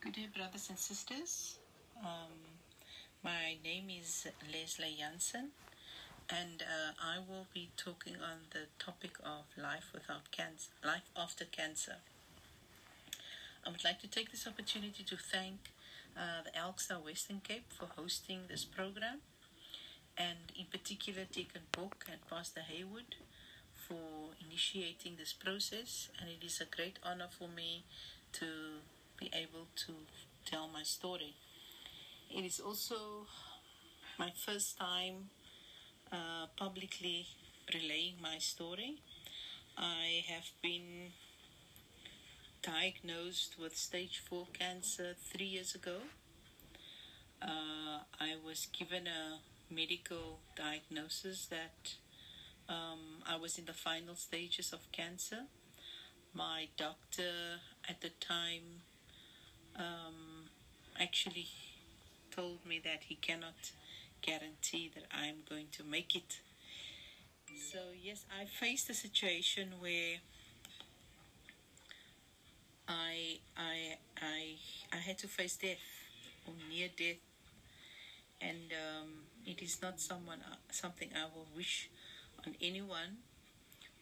Good day, brothers and sisters. My name is Lesle Jansen, and I will be talking on the topic of life without cancer, life after cancer. I would like to take this opportunity to thank the Elkstar Western Cape for hosting this program, and in particular Deacon Book and Pastor Haywood for initiating this process. And it is a great honor for me to be able to tell my story. It is also my first time publicly relaying my story. I have been diagnosed with stage 4 cancer 3 years ago. I was given a medical diagnosis that I was in the final stages of cancer. My doctor at the time actually told me that he cannot guarantee that I'm going to make it. So yes, I faced a situation where I had to face death or near death, and it is not something I will wish on anyone,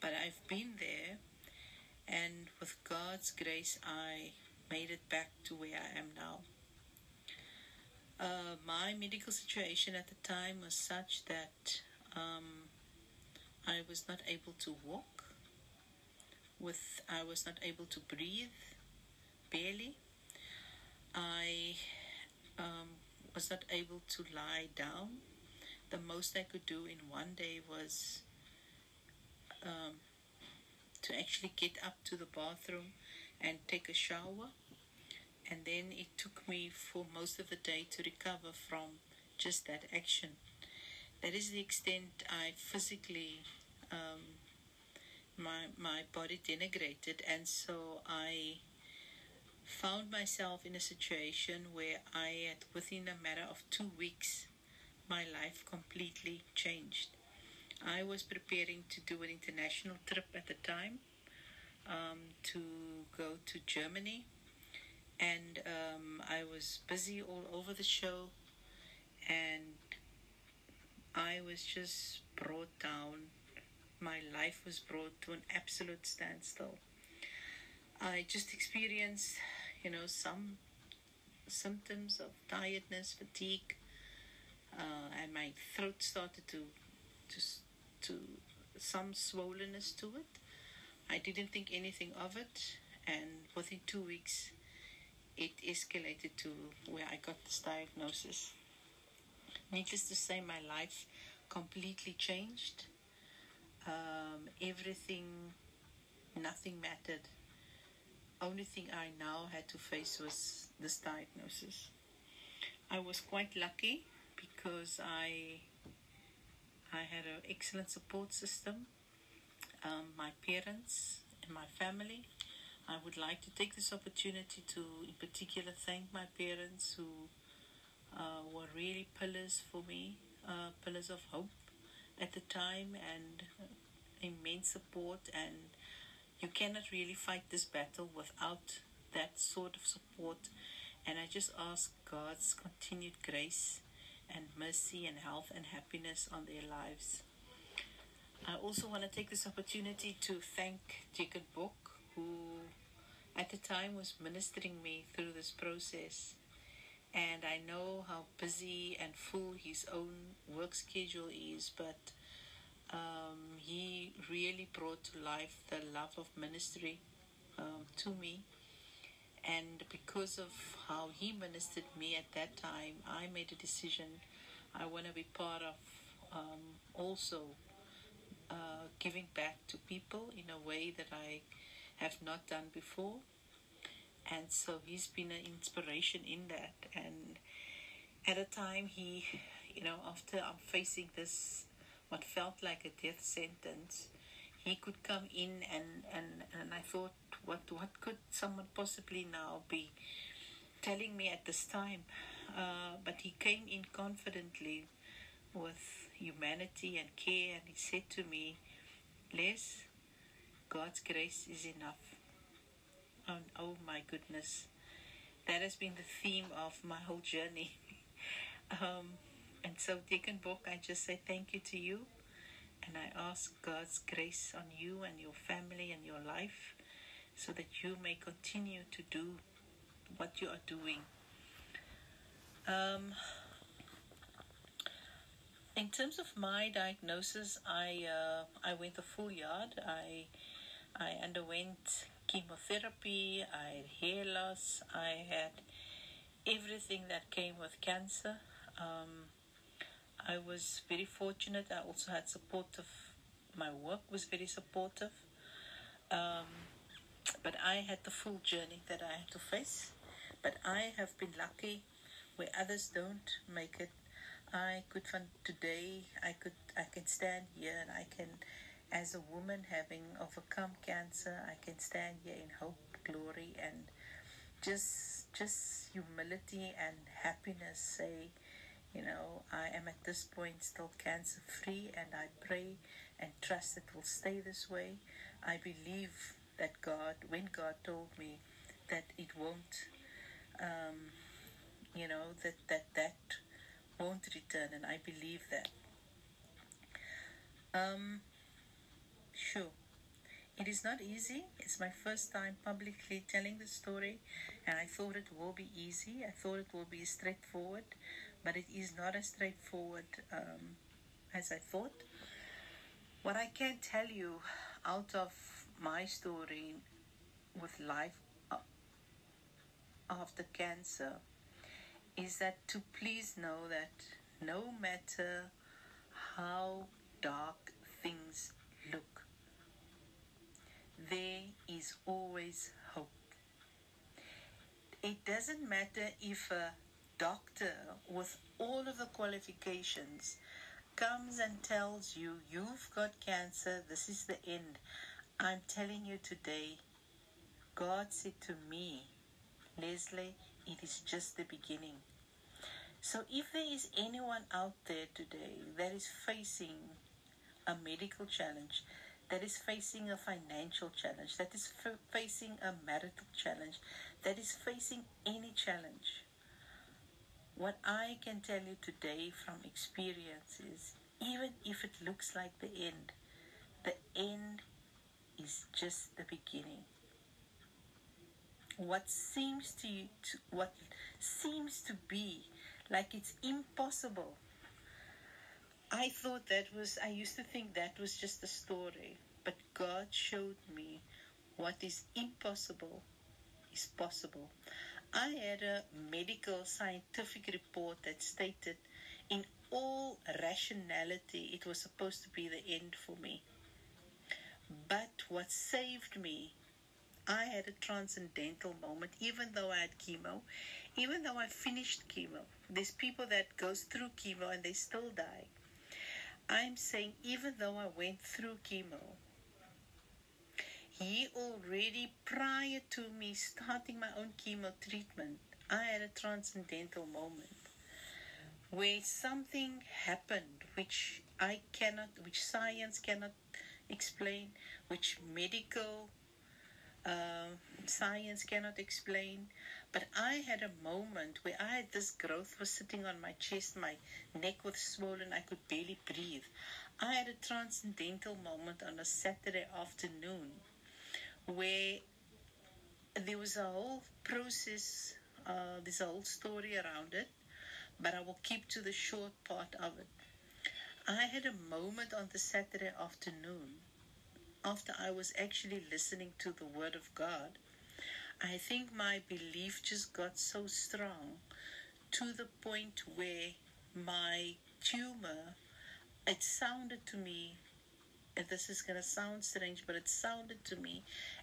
but I've been there, and with God's grace I made it back to where I am now. My medical situation at the time was such that I was not able to walk. I was not able to breathe, barely. I was not able to lie down. The most I could do in one day was to actually get up to the bathroom and take a shower. And then it took me for most of the day to recover from just that action. That is the extent I physically, my body denigrated. And so I found myself in a situation where I had, within a matter of 2 weeks, my life completely changed. I was preparing to do an international trip at the time, to go to Germany. And I was busy all over the show, and I was just brought down. My life was brought to an absolute standstill. I just experienced, some symptoms of tiredness, fatigue, and my throat started to some swollenness to it. I didn't think anything of it, and within 2 weeks, it escalated to where I got this diagnosis. Needless to say, my life completely changed. Everything, nothing mattered. Only thing I now had to face was this diagnosis. I was quite lucky because I had an excellent support system. My parents and my family. I would like to take this opportunity to, in particular, thank my parents who were really pillars for me, pillars of hope at the time, and immense support. And you cannot really fight this battle without that sort of support. And I just ask God's continued grace and mercy and health and happiness on their lives. I also want to take this opportunity to thank Deacon Book, who at the time was ministering me through this process. And I know how busy and full his own work schedule is, but he really brought to life the love of ministry to me. And because of how he ministered me at that time, I made a decision. I want to be part of also giving back to people in a way that I have not done before. And so he's been an inspiration in that. And at a time he, after I'm facing this, what felt like a death sentence, he could come in and I thought, what could someone possibly now be telling me at this time? But he came in confidently with humanity and care, and he said to me, Les, God's grace is enough. Oh my goodness. that has been the theme of my whole journey. And so, Deacon Book, I just say thank you to you, and I ask God's grace on you and your family and your life, so that you may continue to do what you are doing. In terms of my diagnosis, I went a full yard. I underwent chemotherapy. I had hair loss. I had everything that came with cancer. I was very fortunate. I also had supportive. My work was very supportive. But I had the full journey that I had to face. But I have been lucky where others don't make it. I can stand here, and I can, as a woman having overcome cancer, I can stand here in hope, glory, and just humility and happiness say, I am at this point still cancer free, and I pray and trust it will stay this way. I believe that when God told me that it won't, that won't return, and I believe that. Sure. It is not easy. It's my first time publicly telling the story, and I thought it will be easy. I thought it will be straightforward, but it is not as straightforward as I thought. What I can tell you out of my story with life after cancer is that to please know that no matter how dark things look, there is always hope. It doesn't matter if a doctor with all of the qualifications comes and tells you, you've got cancer, this is the end. I'm telling you today, God said to me, Lesle, it is just the beginning. So if there is anyone out there today that is facing a medical challenge, that is facing a financial challenge, that is facing a marital challenge, that is facing any challenge, what I can tell you today from experience is, even if it looks like the end is just the beginning. What seems to be like it's impossible, I used to think that was just a story, but God showed me what is impossible is possible. I had a medical scientific report that stated in all rationality it was supposed to be the end for me. But what saved me, I had a transcendental moment, even though I had chemo, even though I finished chemo. There's people that goes through chemo and they still die. I'm saying even though I went through chemo, He already, prior to me starting my own chemo treatment, I had a transcendental moment where something happened which science cannot explain, which medical science cannot explain. But I had a moment where I had this growth was sitting on my chest, my neck was swollen, I could barely breathe. I had a transcendental moment on a Saturday afternoon where there was a whole process, there's a whole story around it, but I will keep to the short part of it. I had a moment on the Saturday afternoon after I was actually listening to the Word of God. I think my belief just got so strong to the point where my tumor, it sounded to me, and this is going to sound strange, but it sounded to me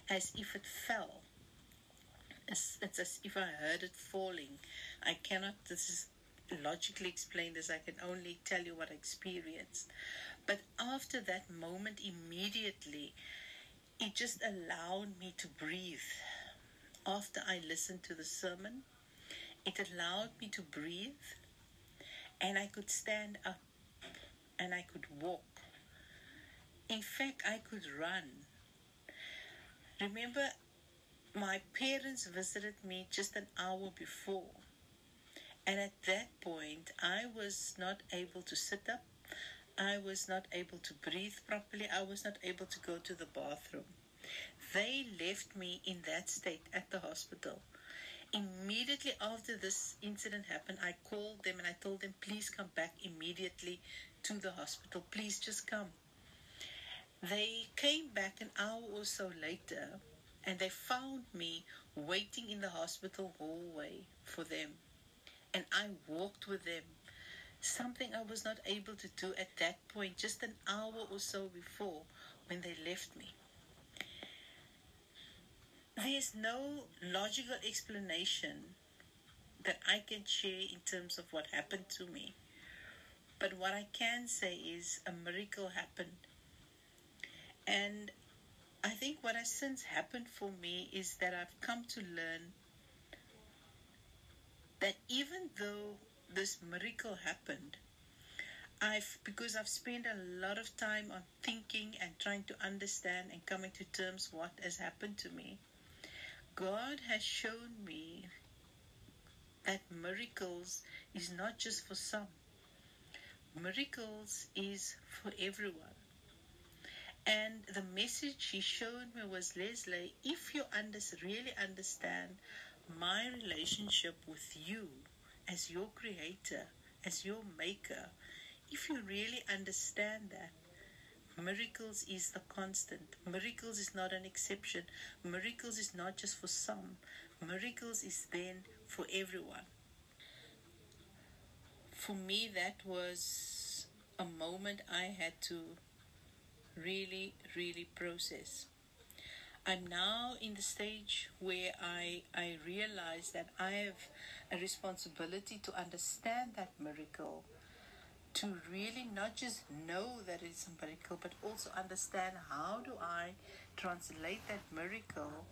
as if it fell. It's as if I heard it falling. I cannot, this is logically explain this. I can only tell you what I experienced. But after that moment, immediately, it just allowed me to breathe. After I listened to the sermon, it allowed me to breathe, and I could stand up, and I could walk. In fact, I could run. Remember, my parents visited me just an hour before. And at that point, I was not able to sit up. I was not able to breathe properly. I was not able to go to the bathroom. They left me in that state at the hospital. Immediately after this incident happened, I called them and I told them, please come back immediately to the hospital. Please just come. They came back an hour or so later and they found me waiting in the hospital hallway for them. And I walked with them, something I was not able to do at that point, just an hour or so before when they left me. There's no logical explanation that I can share in terms of what happened to me. But what I can say is a miracle happened. And I think what has since happened for me is that I've come to learn that even though this miracle happened, because I've spent a lot of time on thinking and trying to understand and coming to terms what has happened to me, God has shown me that miracles is not just for some. Miracles is for everyone. And the message he showed me was, Lesle, if you really understand my relationship with you as your creator, as your maker, if you really understand that, miracles is the constant. Miracles is not an exception. Miracles is not just for some. Miracles is then for everyone. For me, that was a moment I had to really, really process. I'm now in the stage where I realize that I have a responsibility to understand that miracle, to really not just know that it's a miracle, but also understand how do I translate that miracle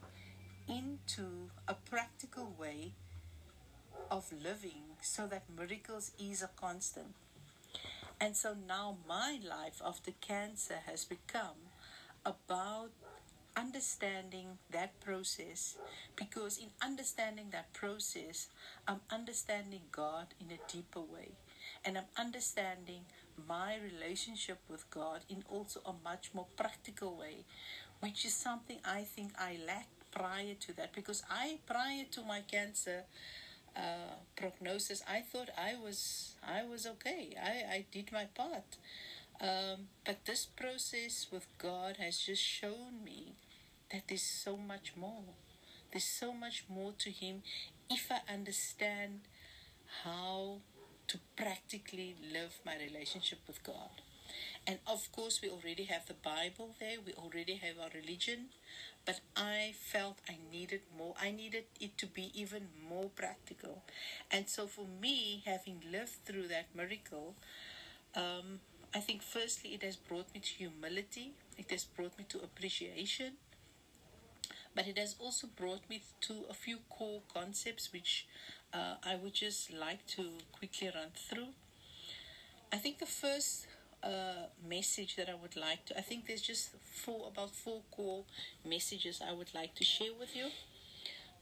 into a practical way of living so that miracles is a constant. And so now my life after cancer has become about understanding that process, because in understanding that process, I'm understanding God in a deeper way. And I'm understanding my relationship with God in also a much more practical way, which is something I think I lacked prior to that. Because prior to my cancer prognosis, I thought I was okay. I did my part. But this process with God has just shown me that there's so much more. There's so much more to Him if I understand how to practically live my relationship with God. And of course, we already have the Bible there. We already have our religion. But I felt I needed more. I needed it to be even more practical. And so for me, having lived through that miracle, I think firstly it has brought me to humility. It has brought me to appreciation. But it has also brought me to a few core concepts which I would just like to quickly run through. I think the first message that I would like to, I think there's just about four core messages I would like to share with you.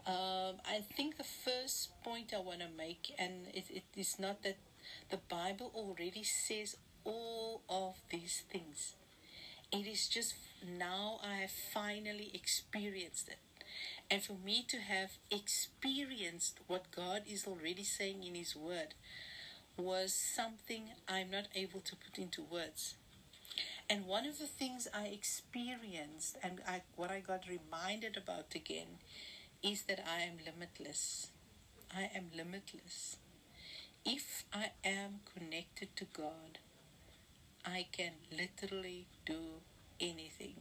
I think the first point I want to make, and it is not that the Bible already says all of these things. It is just now I have finally experienced it. And for me to have experienced what God is already saying in His Word was something I'm not able to put into words. And one of the things I experienced and what I got reminded about again is that I am limitless. I am limitless. If I am connected to God, I can literally do anything.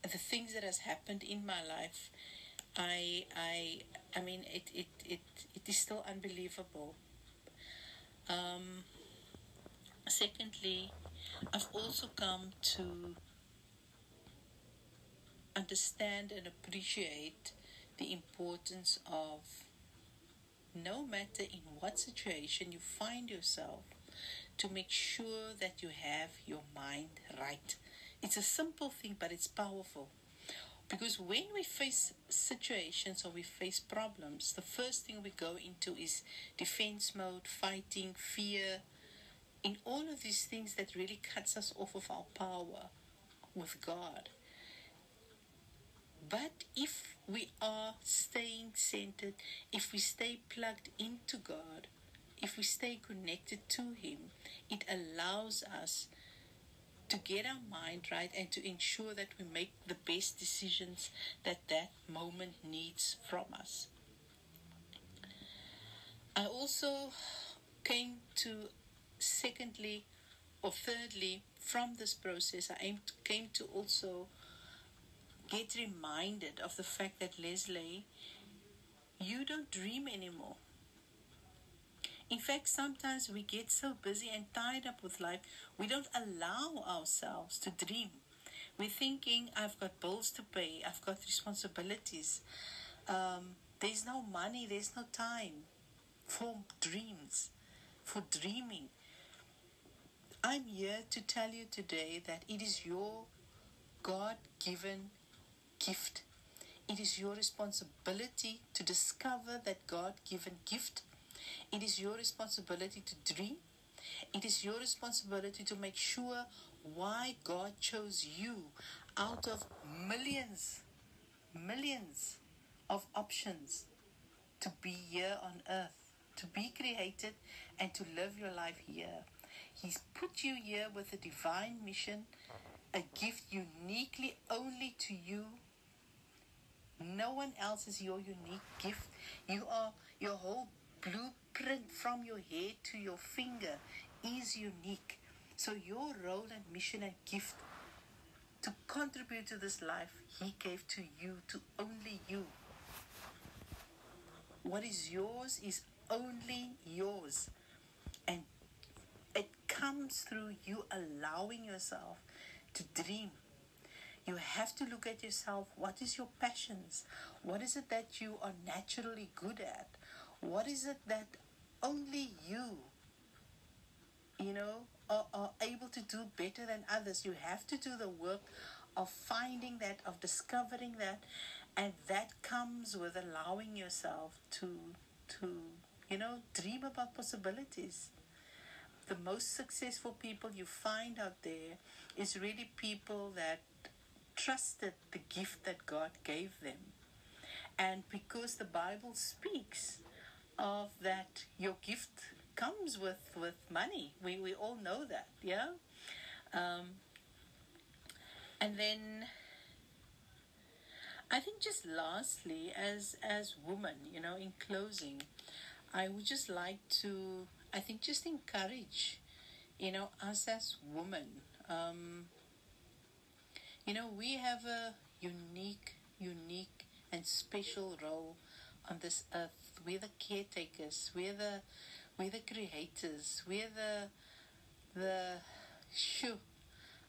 The things that has happened in my life, I mean, it is still unbelievable. Secondly, I've also come to understand and appreciate the importance of, no matter in what situation you find yourself, to make sure that you have your mind right. It's a simple thing, but it's powerful. Because when we face situations or we face problems, the first thing we go into is defense mode, fighting, fear, in all of these things that really cuts us off of our power with God. But if we are staying centered, if we stay plugged into God, if we stay connected to Him, it allows us to get our mind right and to ensure that we make the best decisions that that moment needs from us. I also came to, secondly or thirdly, from this process, I came to also get reminded of the fact that, Lesle, you don't dream anymore. In fact, sometimes we get so busy and tied up with life, we don't allow ourselves to dream. We're thinking, I've got bills to pay, I've got responsibilities. There's no money, there's no time for dreams, for dreaming. I'm here to tell you today that it is your God-given gift. It is your responsibility to discover that God-given gift. It is your responsibility to dream. It is your responsibility to make sure why God chose you out of millions of options to be here on earth, to be created and to live your life here. He's put you here with a divine mission, a gift uniquely only to you. No one else is your unique gift. You are, your whole blueprint from your head to your finger is unique. So your role and mission and gift to contribute to this life, He gave to you, to only you. What is yours is only yours. And it comes through you allowing yourself to dream. You have to look at yourself. What is your passions? What is it that you are naturally good at? What is it that only you are able to do better than others? You have to do the work of finding that, of discovering that, and that comes with allowing yourself to dream about possibilities. The most successful people you find out there is really people that trusted the gift that God gave them. And because the Bible speaks of that, your gift comes with money. We all know that, yeah? And then I think just lastly, as women, in closing, I would just like to, I think, just encourage, us as women. We have a unique and special role on this earth. We're the caretakers. We're the creators. We're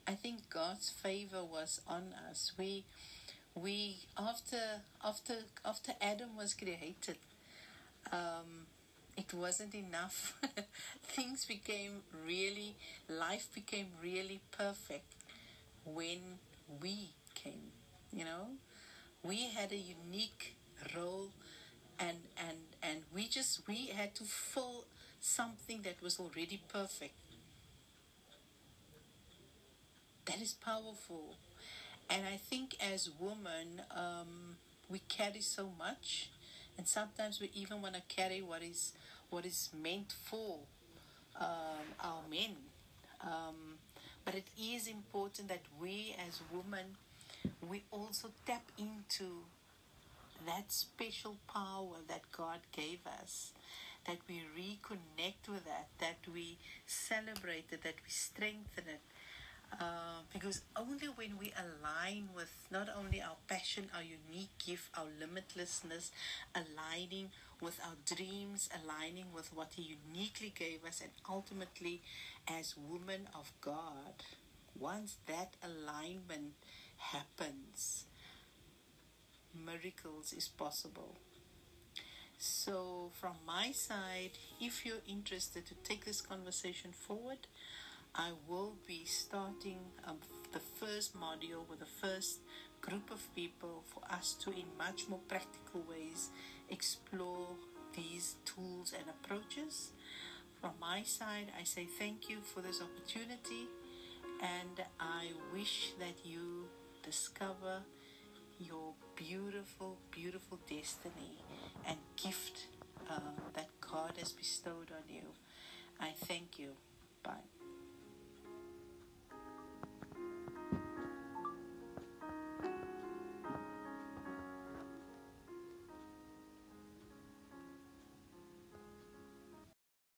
I think God's favor was on us. We after Adam was created, it wasn't enough. Life became really perfect when we came. We had a unique role, and we had to fill something that was already perfect. That is powerful. And I think as women, we carry so much, and sometimes we even want to carry what is meant for our men. But it is important that we as women, we also tap into that special power that God gave us, that we reconnect with that we celebrate it, that we strengthen it. Because only when we align with not only our passion, our unique gift, our limitlessness, aligning with our dreams, aligning with what He uniquely gave us, and ultimately as women of God, once that alignment happens, miracles is possible. So from my side, if you're interested to take this conversation forward, I will be starting the first module with the first group of people for us to, in much more practical ways, explore these tools and approaches. From my side, I say thank you for this opportunity, and I wish that you discover your beautiful, beautiful destiny and gift that God has bestowed on you. I thank you. Bye.